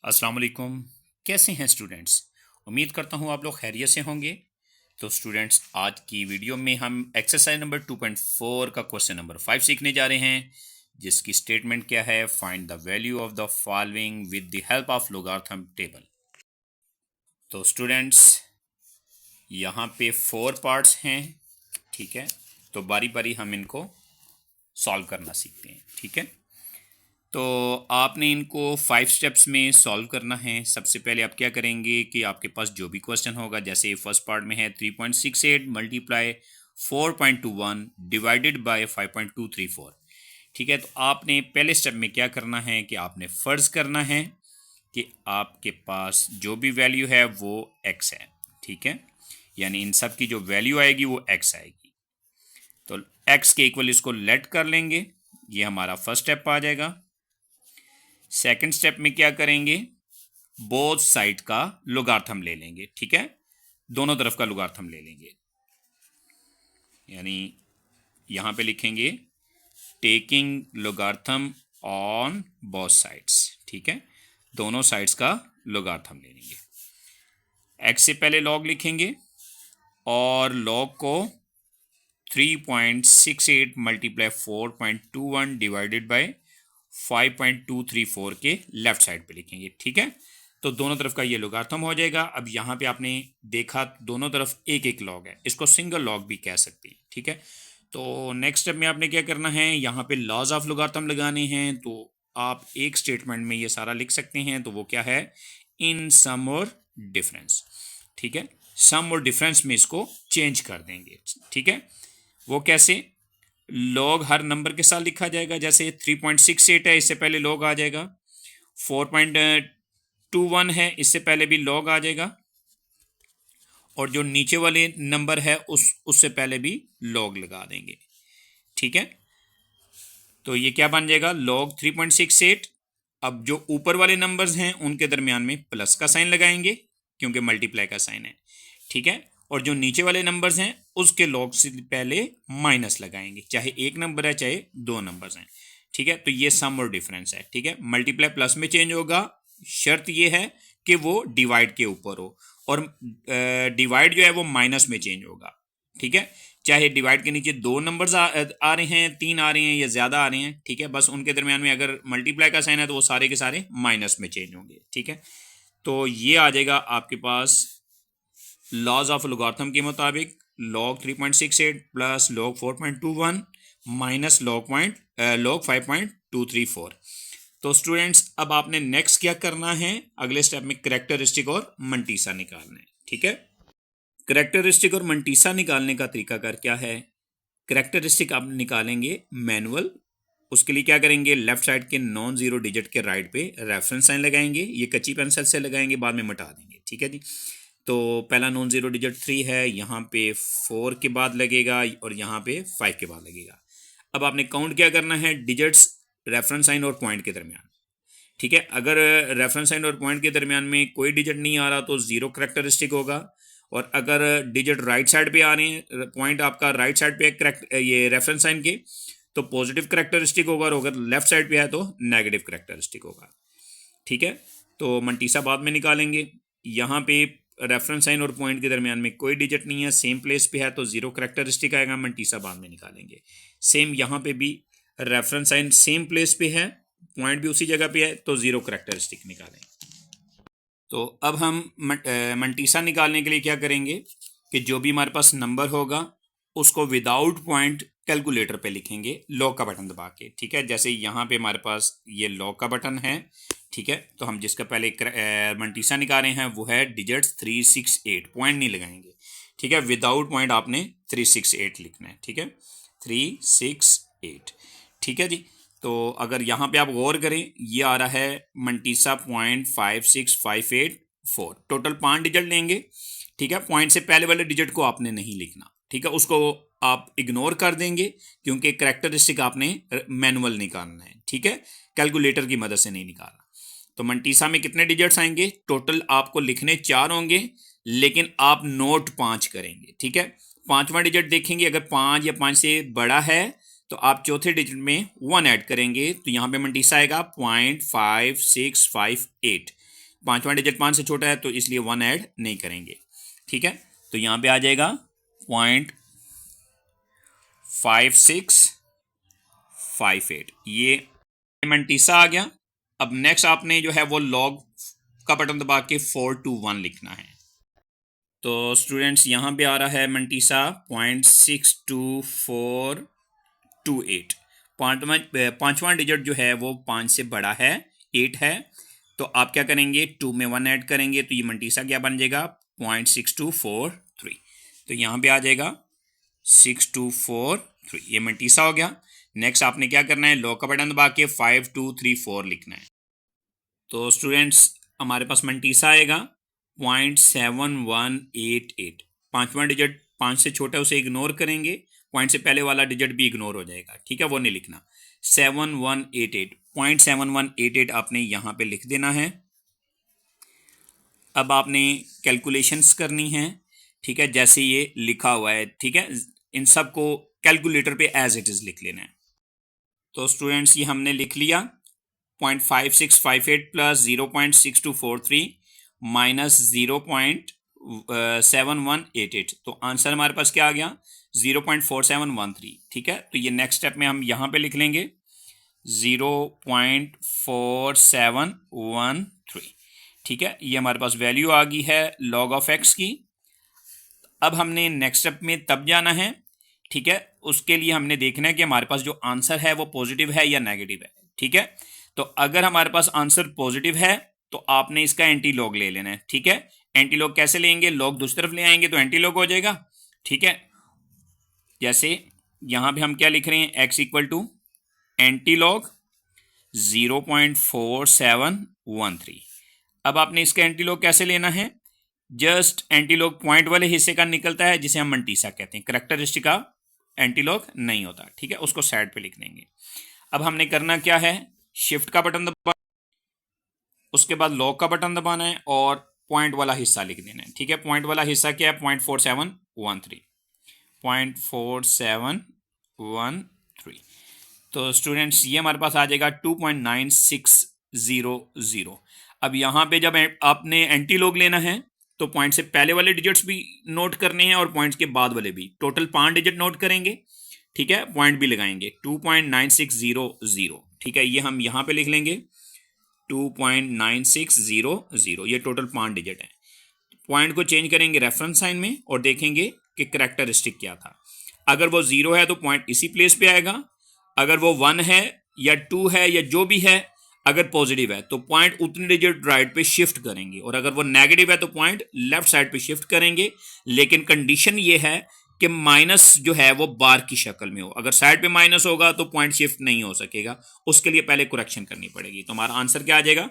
अस्सलाम वालेकुम। कैसे हैं स्टूडेंट्स? उम्मीद करता हूँ आप लोग खैरियत से होंगे। तो स्टूडेंट्स, आज की वीडियो में हम एक्सरसाइज नंबर 2.4 का क्वेश्चन नंबर 5 सीखने जा रहे हैं, जिसकी स्टेटमेंट क्या है? Find the value of the following with the help of logarithm table. तो स्टूडेंट्स, यहाँ पे 4 पार्ट्स हैं, ठीक है। तो बारी बारी हम इनको सॉल्व करना सीखते हैं, ठीक है। तो आपने इनको 5 स्टेप्स में सॉल्व करना है। सबसे पहले आप क्या करेंगे कि आपके पास जो भी क्वेश्चन होगा, जैसे फर्स्ट पार्ट में है 3.68 मल्टीप्लाई 4.21 डिवाइडेड बाय 5.234, ठीक है। तो आपने पहले स्टेप में क्या करना है कि आपने फ़र्ज़ करना है कि आपके पास जो भी वैल्यू है वो एक्स है, ठीक है। यानी इन सब की जो वैल्यू आएगी वो एक्स आएगी। तो एक्स के इक्वल इसको लेट कर लेंगे, ये हमारा फर्स्ट स्टेप आ जाएगा। सेकंड स्टेप में क्या करेंगे? बोथ साइड का लोगार्थम ले लेंगे, ठीक है। दोनों तरफ का लोगार्थम ले लेंगे, यानी यहां पे लिखेंगे टेकिंग लोगार्थम ऑन बोथ साइड्स, ठीक है। दोनों साइड्स का लोगार्थम ले लेंगे। एक्स से पहले लॉग लिखेंगे और लॉग को 3.68 मल्टीप्लाई 4.21 डिवाइडेड बाय 5.234 के लेफ्ट साइड पे लिखेंगे, ठीक है। तो दोनों तरफ का ये लोगार्थम हो जाएगा। अब यहाँ पे आपने देखा दोनों तरफ एक एक लॉग है, इसको सिंगल लॉग भी कह सकते हैं, ठीक है। तो नेक्स्ट स्टेप में आपने क्या करना है, यहाँ पे लॉज ऑफ लोगार्थम लगाने हैं। तो आप एक स्टेटमेंट में ये सारा लिख सकते हैं। तो वो क्या है? इन सम और डिफरेंस, ठीक है। सम और डिफरेंस में इसको चेंज कर देंगे, ठीक है। वो कैसे? लॉग हर नंबर के साथ लिखा जाएगा। जैसे 3.68 है, इससे पहले लॉग आ जाएगा। 4.21 है, इससे पहले भी लॉग आ जाएगा। और जो नीचे वाले नंबर है उससे पहले भी लॉग लगा देंगे, ठीक है। तो ये क्या बन जाएगा? लॉग 3.68। अब जो ऊपर वाले नंबर्स हैं उनके दरमियान में प्लस का साइन लगाएंगे, क्योंकि मल्टीप्लाई का साइन है, ठीक है। और जो नीचे वाले नंबर्स हैं उसके लॉग से पहले माइनस लगाएंगे, चाहे एक नंबर है चाहे दो नंबर्स हैं, ठीक है। तो ये सम और डिफरेंस है, ठीक है। मल्टीप्लाई प्लस में चेंज होगा, शर्त ये है कि वो डिवाइड के ऊपर हो, और डिवाइड जो है वो माइनस में चेंज होगा, ठीक है। चाहे डिवाइड के नीचे दो नंबर्स आ रहे हैं, तीन आ रहे हैं या ज़्यादा आ रहे हैं, ठीक है। बस उनके दरमियान में अगर मल्टीप्लाई का साइन है तो वो सारे के सारे माइनस में चेंज होंगे, ठीक है। तो ये आ जाएगा आपके पास लॉज ऑफ लोगार्थम के मुताबिक log 3.68 plus log 4.21 minus log 5.234। तो स्टूडेंट्स, अब आपने नेक्स्ट क्या करना है? अगले स्टेप में करेक्टरिस्टिक और मंटीसा निकालना है, ठीक है। करेक्टरिस्टिक और मंटीसा निकालने का तरीकाकार क्या है? करेक्टरिस्टिक आप निकालेंगे मैनुअल। उसके लिए क्या करेंगे? लेफ्ट साइड के नॉन जीरो डिजिट के राइट पे रेफरेंस साइन लगाएंगे। ये कच्ची पेंसिल से लगाएंगे, बाद में मिटा देंगे, ठीक है जी। तो पहला नॉन जीरो डिजिट 3 है, यहाँ पे 4 के बाद लगेगा और यहाँ पे 5 के बाद लगेगा। अब आपने काउंट क्या करना है? डिजिट्स रेफरेंस साइन और पॉइंट के दरमियान, ठीक है। अगर रेफरेंस साइन और पॉइंट के दरमियान में कोई डिजिट नहीं आ रहा तो जीरो करेक्टरिस्टिक होगा। और अगर डिजिट राइट साइड पे आ रहे हैं, पॉइंट आपका राइट साइड पे करेक्ट ये रेफरेंस साइन के, तो पॉजिटिव करेक्टरिस्टिक होगा। और अगर लेफ्ट साइड पे है तो नेगेटिव करेक्टरिस्टिक होगा, ठीक है। तो मंटीसा बाद में निकालेंगे। यहाँ पे रेफरेंस साइन और पॉइंट के दरमियान में कोई डिजिट नहीं है, सेम प्लेस पे है, तो जीरो करेक्टरिस्टिक आएगा। मंटीसा बाद में निकालेंगे। सेम यहाँ पे भी रेफरेंस साइन सेम प्लेस पे है, पॉइंट भी उसी जगह पे है, तो जीरो करेक्टरिस्टिक निकालें। तो अब हम मंटीसा निकालने के लिए क्या करेंगे कि जो भी हमारे पास नंबर होगा उसको विदाउट पॉइंट कैलकुलेटर पे लिखेंगे लॉग का बटन दबा के, ठीक है। जैसे यहाँ पे हमारे पास ये लॉग का बटन है, ठीक है। तो हम जिसका पहले मंटीसा निकाले हैं वो है डिजिट्स 368, पॉइंट नहीं लगाएंगे, ठीक है। विदाउट पॉइंट आपने 368 लिखना है, ठीक है। 368, ठीक है जी। तो अगर यहाँ पे आप गौर करें, ये आ रहा है मंटीसा 0.56584। टोटल 5 डिजिट लेंगे, ठीक है। पॉइंट से पहले वाले डिजिट को आपने नहीं लिखना, ठीक है, उसको आप इग्नोर कर देंगे, क्योंकि करेक्टरिस्टिक आपने मैनुअल निकालना है, ठीक है, कैलकुलेटर की मदद से नहीं निकालना। तो मंटीसा में कितने डिजिट्स आएंगे? टोटल आपको लिखने 4 होंगे, लेकिन आप नोट 5 करेंगे, ठीक है। पांचवा डिजिट देखेंगे, अगर 5 या 5 से बड़ा है तो आप चौथे डिजिट में 1 ऐड करेंगे, तो यहाँ पे मंटीसा आएगा 0.5658, पाँचवां डिजिट 5 से छोटा है तो इसलिए 1 ऐड नहीं करेंगे। ठीक है, तो यहाँ पे आ जाएगा 0.5658, ये मंटीसा आ गया। अब नेक्स्ट आपने जो है वो लॉग का बटन दबा के 421 लिखना है। तो स्टूडेंट्स यहाँ पे आ रहा है मंटीसा 0.62428। पाँचवां डिजिट जो है वो 5 से बड़ा है, 8 है, तो आप क्या करेंगे 2 में 1 ऐड करेंगे तो ये मंटीसा क्या बन जाएगा 0.6243। तो यहाँ पे आ जाएगा 6243, ये मंटीसा हो गया। नेक्स्ट आपने क्या करना है लॉक का बटन दबा के 5234 लिखना है। तो स्टूडेंट्स हमारे पास मंटीसा आएगा 0.7188। पाँचवां डिजिट 5 से छोटा उसे इग्नोर करेंगे, पॉइंट से पहले वाला डिजिट भी इग्नोर हो जाएगा। ठीक है, वो नहीं लिखना। 7188, 0.7188 आपने यहाँ पे लिख देना है। अब आपने कैलकुलेशंस करनी है। ठीक है, जैसे ये लिखा हुआ है। ठीक है, इन सब को कैलकुलेटर पे एज इट इज़ लिख लेना है। तो स्टूडेंट्स ये हमने लिख लिया 0.5658 प्लस 0.6243 माइनस 0.7188, तो आंसर हमारे पास क्या आ गया 0.4713। ठीक है, तो ये नेक्स्ट स्टेप में हम यहाँ पे लिख लेंगे 0.4713। ठीक है, ये हमारे पास वैल्यू आ गई है log ऑफ x की। अब हमने नेक्स्ट स्टेप में तब जाना है। ठीक है, उसके लिए हमने देखना है कि हमारे पास जो आंसर है वो पॉजिटिव है या नेगेटिव है। ठीक है, तो अगर हमारे पास आंसर पॉजिटिव है तो आपने इसका एंटी लॉग ले लेना है। ठीक है, एंटी लॉग कैसे लेंगे, लॉग दूसरी तरफ ले आएंगे तो एंटी लॉग हो जाएगा। ठीक है, जैसे यहां पे हम क्या लिख रहे हैं x equal to anti log 0.4713। अब आपने इसका एंटी लॉग कैसे लेना है, जस्ट एंटी लॉग पॉइंट वाले हिस्से का निकलता है जिसे हम मंटीसा कहते हैं, करेक्टरिस्टिक का एंटी लॉग नहीं होता। ठीक है, उसको साइड पे लिख लेंगे। अब हमने करना क्या है, शिफ्ट का बटन दबा, उसके बाद लॉग का बटन दबाना है और पॉइंट वाला हिस्सा लिख देना है। ठीक है, पॉइंट वाला हिस्सा क्या है 0.4713, 0.4713। तो स्टूडेंट्स ये हमारे पास आ जाएगा 2.9600। अब यहाँ पे जब आपने एंटी लॉग लेना है तो पॉइंट से पहले वाले डिजिट्स भी नोट करने हैं और पॉइंट्स के बाद वाले भी, टोटल 5 डिजिट नोट करेंगे। ठीक है, पॉइंट भी लगाएंगे 2.9600। ठीक है, ये हम यहाँ पे लिख लेंगे 2.9600, ये टोटल 5 डिजिट है। पॉइंट को चेंज करेंगे रेफरेंस साइन में और देखेंगे कि करेक्टरिस्टिक क्या था। अगर वो 0 है तो पॉइंट इसी प्लेस पे आएगा, अगर वो 1 है या 2 है या जो भी है, अगर पॉजिटिव है तो पॉइंट उतनी डिजिट राइट पे शिफ्ट करेंगे, और अगर वो नेगेटिव है तो पॉइंट लेफ्ट साइड पे शिफ्ट करेंगे। लेकिन कंडीशन ये है कि माइनस जो है वो बार की शक्ल में हो, अगर साइड पे माइनस होगा तो पॉइंट शिफ्ट नहीं हो सकेगा, उसके लिए पहले करेक्शन करनी पड़ेगी। तो हमारा आंसर क्या आ जाएगा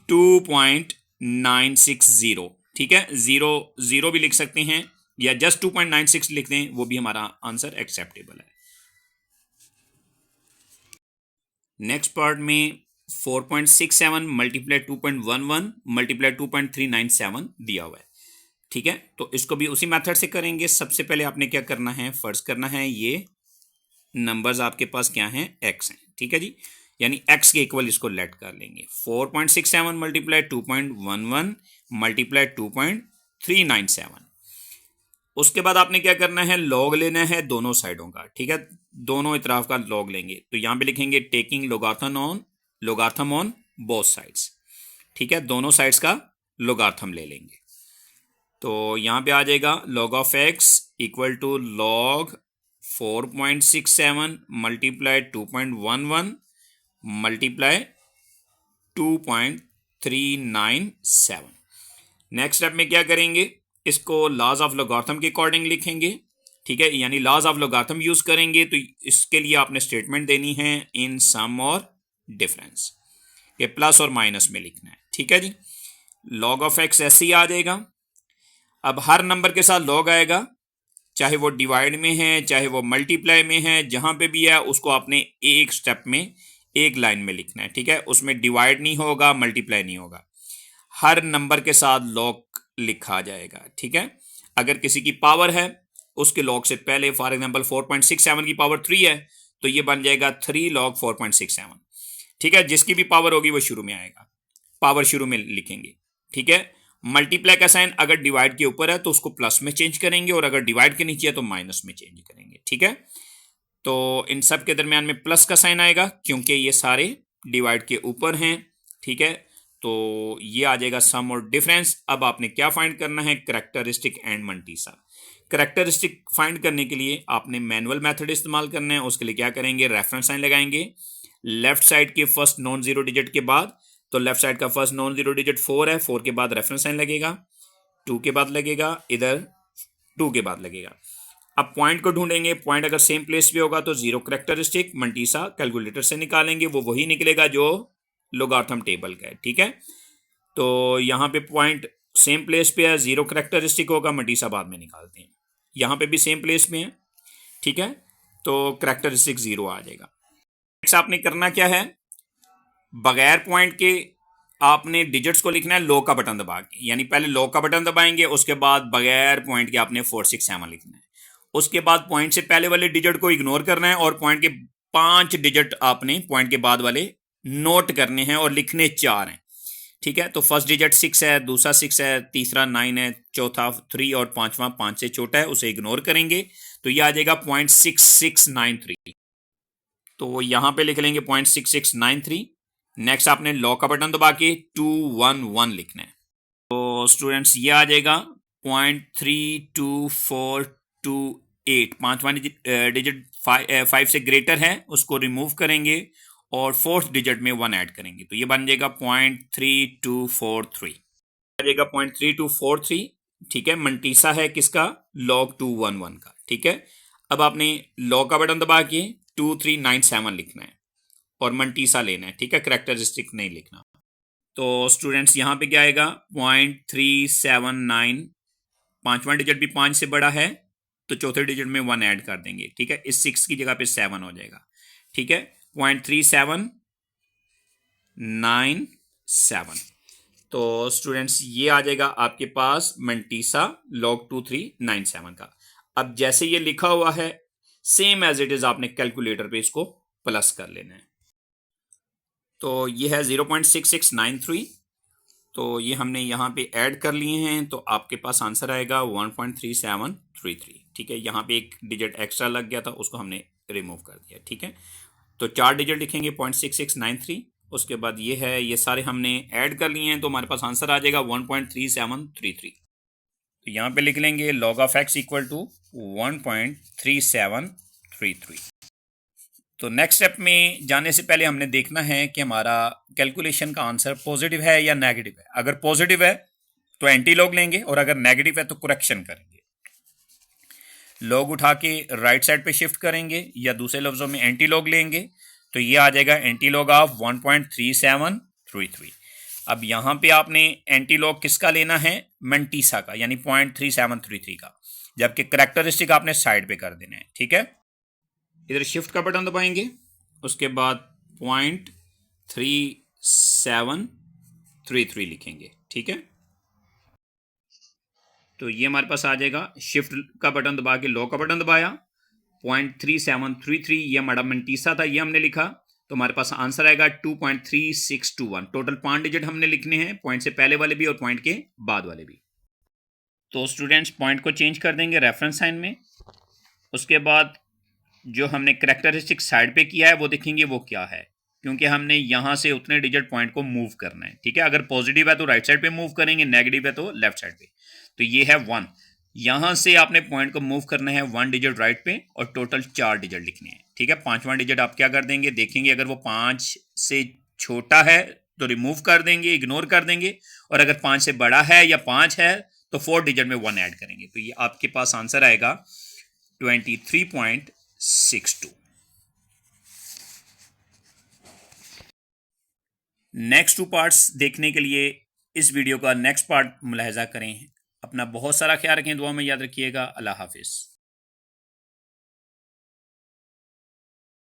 2.960। ठीक है, 0 भी लिख सकते हैं या जस्ट 2.96 लिख दें, वो भी हमारा आंसर एक्सेप्टेबल है। नेक्स्ट पार्ट में 4.67 मल्टीप्लाई 2.11 मल्टीप्लाई 2.397 दिया हुआ है। ठीक है, तो इसको भी उसी मेथड से करेंगे। सबसे पहले आपने क्या करना है, फर्ज करना है ये नंबर्स आपके पास क्या हैं, x हैं। ठीक है जी, यानी x के इक्वल इसको लेट कर लेंगे। 4.67 मल्टीप्लाई 2.11 मल्टीप्लाई 2.397। उसके बाद आपने क्या करना है, लॉग लेना है दोनों साइडों का। ठीक है, दोनों इतराफ का लॉग लेंगे, तो यहां पे लिखेंगे टेकिंग लोगार्थम ऑन बोथ साइड्स। ठीक है, दोनों साइड्स का लोगार्थम ले लेंगे। तो यहां पे आ जाएगा log of x equal to log 4.67 multiply 2.11 multiply 2.397। Next step में क्या करेंगे, इसको लॉज ऑफ लोगार्थम के अकॉर्डिंग लिखेंगे। ठीक है, यानी लॉज ऑफ लोगार्थम यूज करेंगे। तो इसके लिए आपने स्टेटमेंट देनी है इन सम और डिफरेंस, ये प्लस और माइनस में लिखना है। ठीक है जी, log ऑफ x ऐसे ही आ जाएगा। अब हर नंबर के साथ log आएगा, चाहे वो डिवाइड में है चाहे वो मल्टीप्लाई में है, जहां पे भी है उसको आपने एक स्टेप में एक लाइन में लिखना है। ठीक है, उसमें डिवाइड नहीं होगा, मल्टीप्लाई नहीं होगा, हर नंबर के साथ log लिखा जाएगा। ठीक है, अगर किसी की पावर है उसके log से पहले, फॉर एग्जांपल 4.67 की पावर 3 है तो ये बन जाएगा 3 log 4.67। ठीक है, जिसकी भी पावर होगी वो शुरू में आएगा। पावर शुरू में लिखेंगे, ठीक है। मल्टीप्लाई का साइन अगर डिवाइड के ऊपर है तो उसको प्लस में चेंज करेंगे, और अगर डिवाइड के नीचे है तो माइनस में चेंज करेंगे, ठीक है। तो इन सब के दरमियान में प्लस का साइन आएगा क्योंकि ये सारे डिवाइड के ऊपर हैं, ठीक है। तो ये आ जाएगा सम और डिफरेंस। अब आपने क्या फाइंड करना है, कैरेक्टरिस्टिक एंड मंटीसा। कैरेक्टरिस्टिक फाइंड करने के लिए आपने मैनुअल मेथड इस्तेमाल करना है। उसके लिए क्या करेंगे, रेफरेंस साइन लगाएंगे लेफ्ट साइड के फर्स्ट नॉन जीरो डिजिट के बाद। तो लेफ्ट साइड का फर्स्ट नॉन जीरो डिजिट 4 है, 4 के बाद रेफरेंस साइन लगेगा, 2 के बाद लगेगा, इधर 2 के बाद लगेगा। अब पॉइंट को ढूंढेंगे, पॉइंट अगर सेम प्लेस पे होगा तो जीरो कैरेक्टरिस्टिक मंटीसा कैलकुलेटर से निकालेंगे, वो वही निकलेगा जो लोगार्थम टेबल का है, ठीक है। तो यहाँ पे पॉइंट सेम प्लेस पे है, जीरो कैरेक्टरिस्टिक होगा, मंटीसा बाद में निकालते हैं। यहाँ पे भी सेम प्लेस में है, ठीक है, तो कैरेक्टरिस्टिक जीरो आ जाएगा। नेक्स्ट आपने करना क्या है, बगैर पॉइंट के आपने डिजिट्स को लिखना है लो का बटन दबा के, यानी पहले लो का बटन दबाएंगे, उसके बाद बगैर पॉइंट के आपने 4 6 7 लिखना है। उसके बाद पॉइंट से पहले वाले डिजिट को इग्नोर करना है और पॉइंट के 5 डिजिट आपने पॉइंट के बाद वाले नोट करने हैं और लिखने 4 हैं, ठीक है। तो फर्स्ट डिजिट 6 है, दूसरा 6 है, तीसरा 9 है, चौथा 3 और पांचवा 5 से छोटा है, उसे इग्नोर करेंगे। तो यह आ जाएगा 0.6693। तो यहां पे लिख लेंगे 0.6693। नेक्स्ट आपने लॉ का बटन दबा के 211 लिखना है। तो स्टूडेंट्स ये आ जाएगा 0.32428। पांचवा डिजिट 5 से ग्रेटर है, उसको रिमूव करेंगे और फोर्थ डिजिट में 1 ऐड करेंगे, तो ये बन जाएगा 0.3243 आ जाएगा 0.3243, ठीक है। मंटीसा है किसका, log 211 का, ठीक है। अब आपने log का बटन दबा के 2397 लिखना है और मंटीसा लेना है, ठीक है, कैरेक्टरिस्टिक नहीं लिखना। तो स्टूडेंट्स यहाँ पे क्या आएगा 0.379, पांचवा डिजिट भी 5 से बड़ा है तो चौथे डिजिट में 1 ऐड कर देंगे, ठीक है। इस 6 की जगह पे 7 हो जाएगा, ठीक है, 0.3797। तो स्टूडेंट्स ये आ जाएगा आपके पास मंटीसा log 2397 का। अब जैसे ये लिखा हुआ है सेम एज इट इज आपने कैलकुलेटर पे इसको प्लस कर लेना है। तो ये है 0.6693, तो ये हमने यहाँ पे ऐड कर लिए हैं, तो आपके पास आंसर आएगा 1.3733, ठीक है। यहाँ पे एक डिजिट एक्स्ट्रा लग गया था, उसको हमने रिमूव कर दिया, ठीक है। तो 4 डिजिट लिखेंगे 0.6693, उसके बाद ये है, ये सारे हमने ऐड कर लिए हैं, तो हमारे पास आंसर आ जाएगा 1.3733। तो यहाँ पे लिख लेंगे log of x equal to 1.3733। तो नेक्स्ट स्टेप में जाने से पहले हमने देखना है कि हमारा कैलकुलेशन का आंसर पॉजिटिव है या नेगेटिव है। अगर पॉजिटिव है तो एंटी लॉग लेंगे और अगर नेगेटिव है तो करेक्शन करेंगे। लॉग उठा के राइट साइड पे शिफ्ट करेंगे या दूसरे लफ्जों में एंटी लॉग लेंगे, तो ये आ जाएगा एंटी लॉग ऑफ 1.3733। अब यहाँ पे आपने एंटी लॉग किसका लेना है, मंटीसा का, यानी 0.3733 का, जबकि कैरेक्टरिस्टिक आपने साइड पे कर देना है, ठीक है। इधर शिफ्ट का बटन दबाएंगे, उसके बाद 0.3733 लिखेंगे, ठीक है। तो ये हमारे पास आ जाएगा, शिफ्ट का बटन दबा के लॉ का बटन दबाया, 0.3733 ये हमारा मंटीसा था, ये हमने लिखा, तो हमारे पास आंसर आएगा 2.3621। टोटल 5 डिजिट हमने लिखने हैं, पॉइंट से पहले वाले भी और पॉइंट के बाद वाले भी। तो स्टूडेंट्स पॉइंट को चेंज कर देंगे रेफरेंस साइन में, उसके बाद जो हमने कैरेक्टरिस्टिक साइड पे किया है वो देखेंगे वो क्या है, क्योंकि हमने यहाँ से उतने डिजिट पॉइंट को मूव करना है, ठीक है। अगर पॉजिटिव है तो राइट साइड पे मूव करेंगे, नेगेटिव है तो लेफ्ट साइड पे। तो ये है 1, यहाँ से आपने पॉइंट को मूव करना है 1 डिजिट राइट पे और टोटल 4 डिजिट लिखने हैं, ठीक है। पांचवा डिजिट आप क्या कर देंगे, देखेंगे अगर वो 5 से छोटा है तो रिमूव कर देंगे, इग्नोर कर देंगे, और अगर 5 से बड़ा है या 5 है तो 4 डिजिट में 1 ऐड करेंगे। तो ये आपके पास आंसर आएगा 23.62। नेक्स्ट 2 पार्ट्स देखने के लिए इस वीडियो का नेक्स्ट पार्ट मुलाहिजा करें। अपना बहुत सारा ख्याल रखें, दुआ में याद रखिएगा। अल्लाह हाफिज़।